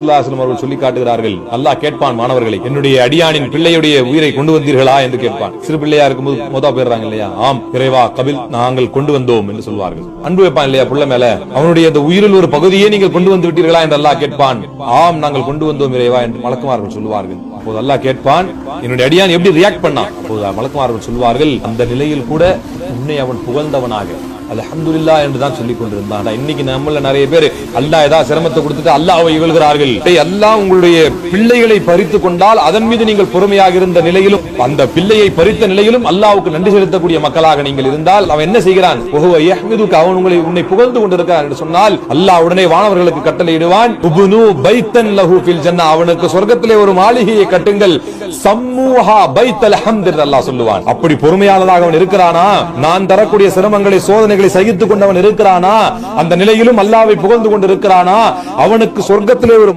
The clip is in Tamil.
அவர்கள் சொல்லி காட்டுகிறார்கள். அல்லாஹ் கேட்பான் மாணவர்களை, என்னுடைய அடியானின் பிள்ளையுடைய உயிரை கொண்டு வந்தீர்களா என்று கேட்பான். சிறு பிள்ளையா இருக்கும்போது மோதா போயிடுறாங்க இல்லையா, ஆம் இறைவா கபில் நாங்கள் கொண்டு வந்தோம் என்று சொல்வார்கள். அன்பு வைப்பான் இல்லையா புள்ள மேல, அவனுடைய அந்த உயிரில் ஒரு பகுதியை நீங்கள் கொண்டு வந்து விட்டீர்களா என்று அல்லாஹ் கேட்பான். ஆம் நாங்கள் கொண்டு வந்தோம் இறைவா என்று மலக்குமார்கள் சொல்வார்கள். அப்போது அல்லாஹ் கேட்பான், என்னுடைய அடியான் எப்படி ரியாக்ட் பண்ணான்? அப்போது மலக்குமார்கள் சொல்வார்கள், அந்த நிலையில் கூட உன்னை அவன் புகழ்ந்தவனாக அல்ஹம்துலில்லாஹ் என்று தான் சொல்லிக் கொண்டிருந்தான். இன்னைக்கு நம்மள நிறைய பேர் அல்லாஹ் ஏதாவது சிரமத்தை கொடுத்துட்டு அல்லாஹ்வை இகழ்கிறார்கள். அல்லாஹ் உங்களுடைய பிள்ளைகளை பறித்து கொண்டால் அதன் மீது நீங்கள் பொறுமையாக இருந்த நிலையிலும், அந்த பிள்ளையை பறித்த நிலையிலும் அல்லாஹ்வுக்கு நன்றி செலுத்தக்கூடிய மக்களாக நீங்கள் இருந்தால் அவன் என்ன செய்கிறான்? அவன் உன்னை புகழ்ந்து கொண்டிருக்கிறான் என்று சொன்னால் அல்லாஹ் உடனே வானவர்களுக்கு கட்டளையிடுவான், உப்னு பைத்தன் லஹு ஃபில் ஜன்னah, அவனுக்கு சொர்க்கத்திலே ஒரு மாளிகையை கட்டுங்கள், சம்மூஹா பைத்தல் ஹம்த் என்று அல்லாஹ் சொல்லுவான். அப்படி பொறுமையாளனாக அவன் இருக்கிறானா? நான் தரக்கூடிய சிரமங்களை சோதனைகளை சகித்துக் கொண்டவன் இருக்கிறானா? அந்த நிலையிலும் அல்லாஹ்வை புகழ்ந்து கொண்டிருக்கிறானா? அவனுக்கு சொர்க்கத்திலே ஒரு